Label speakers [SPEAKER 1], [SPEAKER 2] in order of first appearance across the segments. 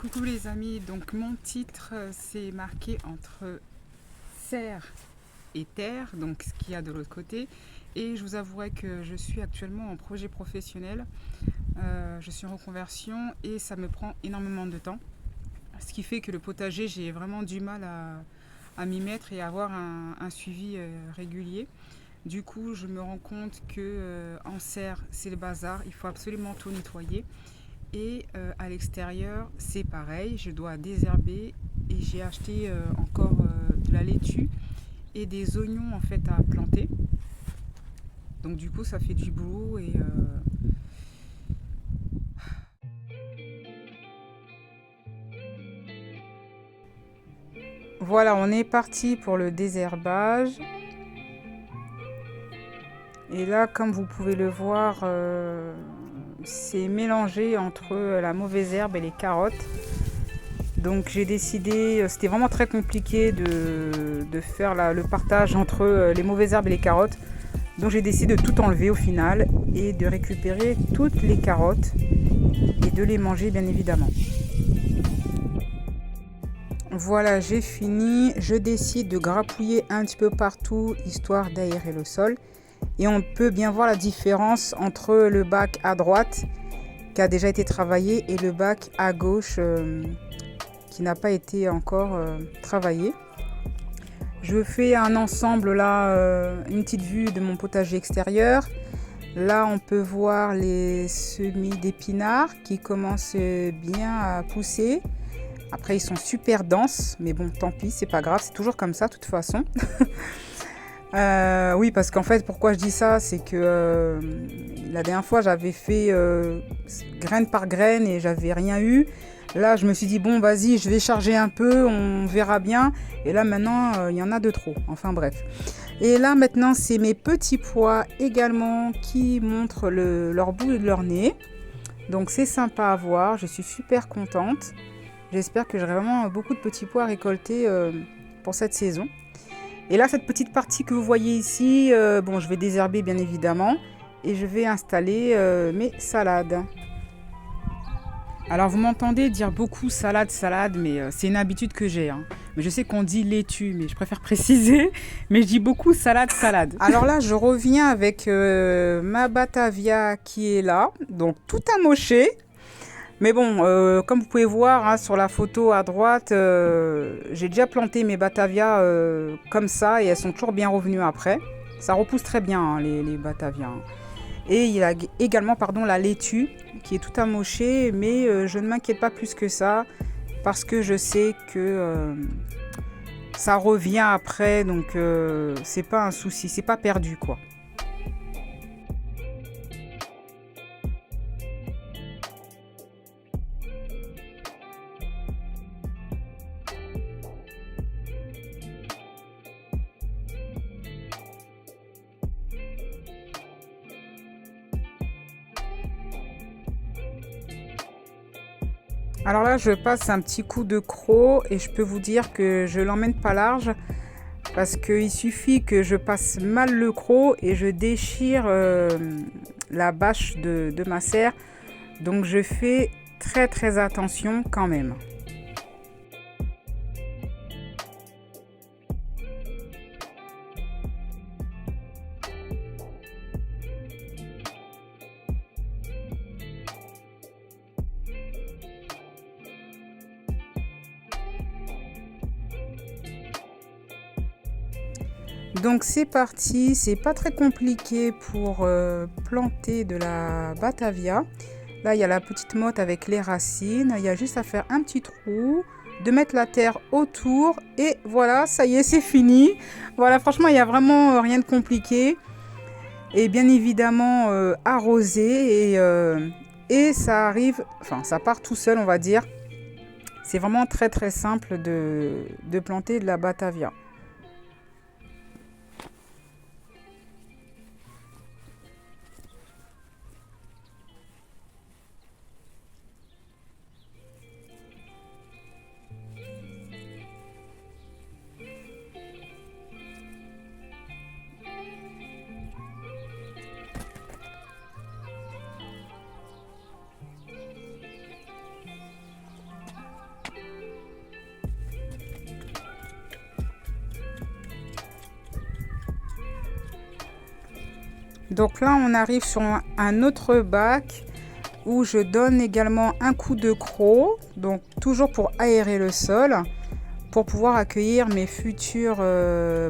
[SPEAKER 1] Coucou les amis, donc mon titre c'est marqué entre serre et terre, donc ce qu'il y a de l'autre côté. Et je vous avouerai que je suis actuellement en projet professionnel, je suis en reconversion et ça me prend énormément de temps. Ce qui fait que le potager, j'ai vraiment du mal à m'y mettre et à avoir un suivi régulier. Du coup, je me rends compte que en serre, c'est le bazar, il faut absolument tout nettoyer. Et à l'extérieur, c'est pareil, je dois désherber et j'ai acheté encore de la laitue et des oignons en fait à planter. Donc du coup, ça fait du boulot et voilà, on est parti pour le désherbage. Et là, comme vous pouvez le voir, c'est mélangé entre la mauvaise herbe et les carottes. Donc j'ai décidé, c'était vraiment très compliqué de faire le partage entre les mauvaises herbes et les carottes. Donc j'ai décidé de tout enlever au final et de récupérer toutes les carottes et de les manger bien évidemment. Voilà, j'ai fini. Je décide de grappouiller un petit peu partout histoire d'aérer le sol. Et on peut bien voir la différence entre le bac à droite qui a déjà été travaillé et le bac à gauche qui n'a pas été encore travaillé. Je fais un ensemble là, une petite vue de mon potager extérieur. Là, on peut voir les semis d'épinards qui commencent bien à pousser. Après, ils sont super denses, mais bon, tant pis, c'est pas grave, c'est toujours comme ça, de toute façon. Oui, parce qu'en fait, pourquoi je dis ça, c'est que la dernière fois, j'avais fait graine par graine et j'avais rien eu. Là, je me suis dit, bon, vas-y, je vais charger un peu, on verra bien. Et là, maintenant, il y en a de trop. Enfin, bref. Et là, maintenant, c'est mes petits pois également qui montrent leur bout de leur nez. Donc, c'est sympa à voir. Je suis super contente. J'espère que j'aurai vraiment beaucoup de petits pois à récolter pour cette saison. Et là, cette petite partie que vous voyez ici, bon, je vais désherber bien évidemment. Et je vais installer mes salades. Alors vous m'entendez dire beaucoup salade, salade, mais c'est une habitude que j'ai. Hein. Mais je sais qu'on dit laitue, mais je préfère préciser. Mais je dis beaucoup salade, salade. Alors là, je reviens avec ma Batavia qui est là, donc tout amoché. Mais bon, comme vous pouvez voir hein, sur la photo à droite, j'ai déjà planté mes Batavia comme ça et elles sont toujours bien revenues après. Ça repousse très bien hein, les Batavia. Et il y a également la laitue qui est tout amochée, mais je ne m'inquiète pas plus que ça parce que je sais que ça revient après, donc c'est pas un souci, c'est pas perdu quoi. Alors là, je passe un petit coup de croc et je peux vous dire que je l'emmène pas large parce qu'il suffit que je passe mal le croc et je déchire la bâche de ma serre. Donc je fais très très attention quand même. Donc c'est parti, c'est pas très compliqué pour planter de la Batavia. Là il y a la petite motte avec les racines, il y a juste à faire un petit trou, de mettre la terre autour et voilà, ça y est, c'est fini. Voilà, franchement il n'y a vraiment rien de compliqué. Et bien évidemment arroser et ça arrive, enfin ça part tout seul on va dire. C'est vraiment très très simple de planter de la Batavia. Donc là, on arrive sur un autre bac où je donne également un coup de croc, donc toujours pour aérer le sol, pour pouvoir accueillir mes futurs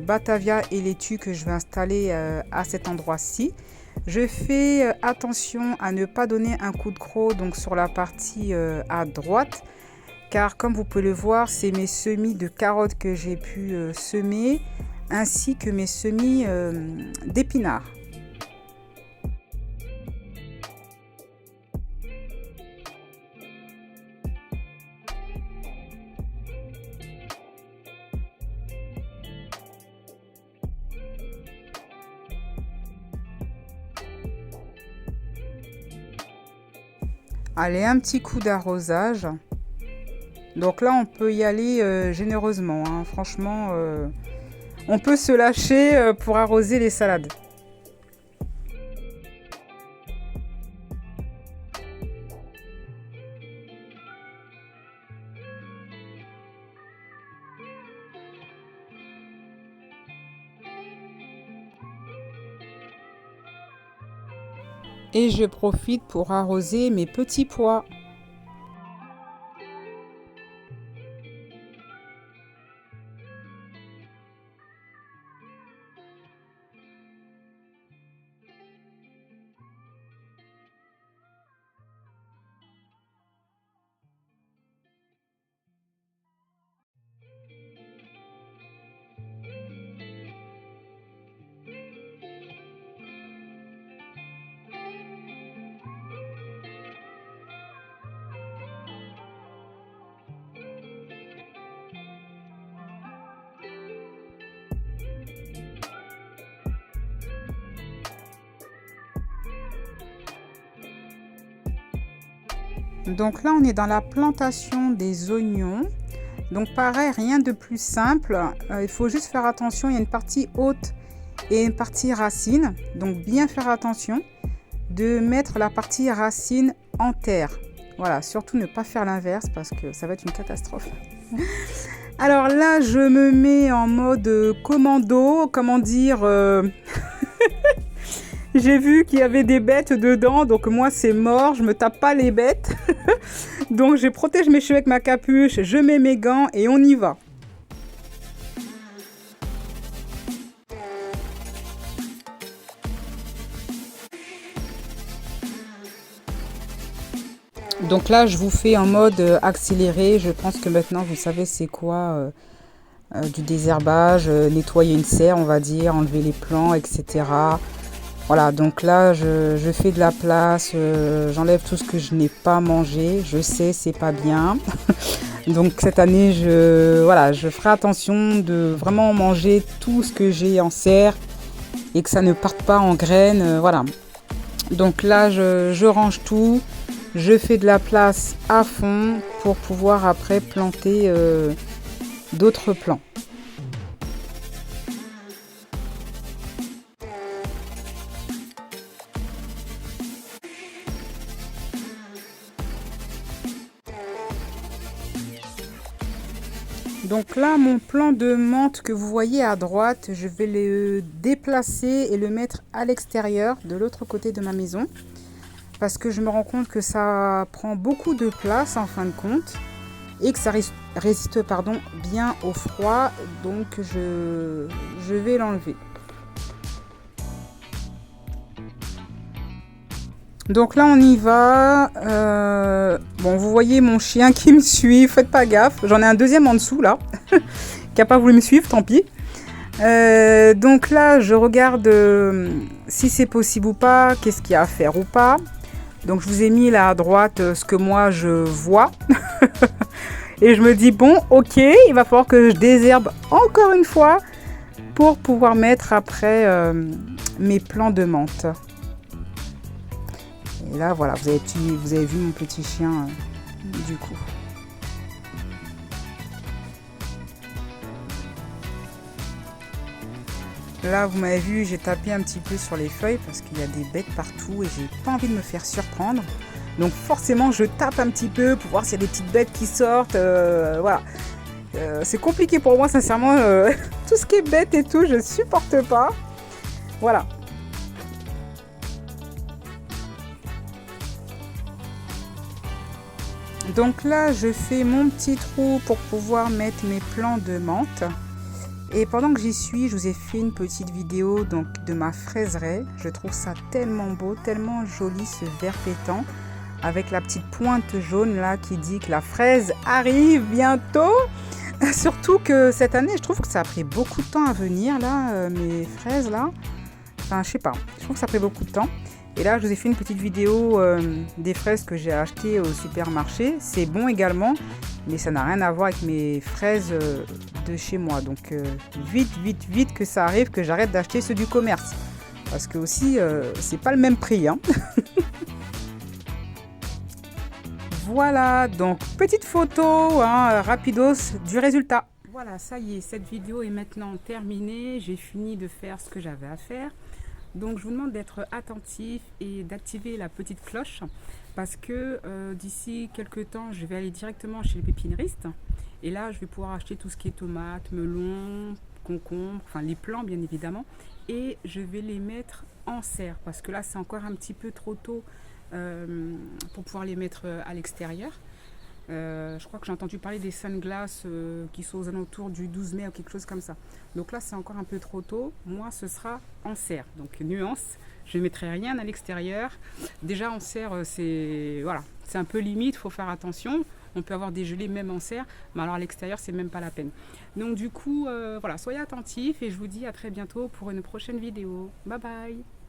[SPEAKER 1] Batavia et laitue que je vais installer à cet endroit-ci. Je fais attention à ne pas donner un coup de croc donc sur la partie à droite, car comme vous pouvez le voir, c'est mes semis de carottes que j'ai pu semer, ainsi que mes semis d'épinards. Allez, un petit coup d'arrosage. Donc là, on peut y aller généreusement, hein. Franchement, on peut se lâcher pour arroser les salades. Et je profite pour arroser mes petits pois. Donc là, on est dans la plantation des oignons. Donc pareil, rien de plus simple. Il faut juste faire attention, il y a une partie haute et une partie racine. Donc bien faire attention de mettre la partie racine en terre. Voilà, surtout ne pas faire l'inverse parce que ça va être une catastrophe. Alors là, je me mets en mode commando, comment dire... J'ai vu qu'il y avait des bêtes dedans, donc moi c'est mort, je me tape pas les bêtes. Donc je protège mes cheveux avec ma capuche, je mets mes gants et on y va. Donc là je vous fais en mode accéléré, je pense que maintenant vous savez c'est quoi du désherbage, nettoyer une serre on va dire, enlever les plants, etc. Voilà, donc là, je fais de la place, j'enlève tout ce que je n'ai pas mangé. Je sais, c'est pas bien. Donc cette année, je ferai attention de vraiment manger tout ce que j'ai en serre et que ça ne parte pas en graines. Voilà. Donc là, je range tout. Je fais de la place à fond pour pouvoir après planter d'autres plants. Donc là, mon plant de menthe que vous voyez à droite, je vais le déplacer et le mettre à l'extérieur, de l'autre côté de ma maison. Parce que je me rends compte que ça prend beaucoup de place en fin de compte. Et que ça résiste bien au froid. Donc je vais l'enlever. Donc là, on y va. Bon, vous voyez mon chien qui me suit. Faites pas gaffe. J'en ai un deuxième en dessous, là. Qui n'a pas voulu me suivre, tant pis. Donc là, je regarde si c'est possible ou pas. Qu'est-ce qu'il y a à faire ou pas. Donc, je vous ai mis là à droite ce que moi, je vois. Et je me dis, bon, ok, il va falloir que je désherbe encore une fois pour pouvoir mettre après mes plants de menthe. Et là, voilà, vous avez vu mon petit chien du coup. Là, vous m'avez vu, j'ai tapé un petit peu sur les feuilles parce qu'il y a des bêtes partout et j'ai pas envie de me faire surprendre. Donc forcément, je tape un petit peu pour voir s'il y a des petites bêtes qui sortent. Voilà. C'est compliqué pour moi, sincèrement. Tout ce qui est bête et tout, je supporte pas. Voilà. Donc là, je fais mon petit trou pour pouvoir mettre mes plants de menthe. Et pendant que j'y suis, je vous ai fait une petite vidéo donc de ma fraiseraie. Je trouve ça tellement beau, tellement joli ce vert pétant. Avec la petite pointe jaune là qui dit que la fraise arrive bientôt. Surtout que cette année, je trouve que ça a pris beaucoup de temps à venir là, mes fraises là. Enfin, je sais pas, je trouve que ça a pris beaucoup de temps. Et là, je vous ai fait une petite vidéo des fraises que j'ai achetées au supermarché. C'est bon également, mais ça n'a rien à voir avec mes fraises de chez moi. Donc, vite que ça arrive, que j'arrête d'acheter ceux du commerce. Parce que aussi, c'est pas le même prix. Hein. Voilà, donc petite photo, hein, rapidos du résultat. Voilà, ça y est, cette vidéo est maintenant terminée. J'ai fini de faire ce que j'avais à faire. Donc je vous demande d'être attentif et d'activer la petite cloche parce que d'ici quelques temps je vais aller directement chez les pépinéristes et là je vais pouvoir acheter tout ce qui est tomates, melons, concombres, enfin les plants bien évidemment, et je vais les mettre en serre parce que là c'est encore un petit peu trop tôt pour pouvoir les mettre à l'extérieur. Je crois que j'ai entendu parler des sunglasses qui sont aux alentours du 12 mai ou quelque chose comme ça. Donc là, c'est encore un peu trop tôt. Moi, ce sera en serre. Donc, nuance, je ne mettrai rien à l'extérieur. Déjà, en serre, c'est voilà, c'est un peu limite, il faut faire attention. On peut avoir des gelées même en serre, mais alors à l'extérieur, c'est même pas la peine. Donc du coup, voilà, soyez attentifs et je vous dis à très bientôt pour une prochaine vidéo. Bye bye!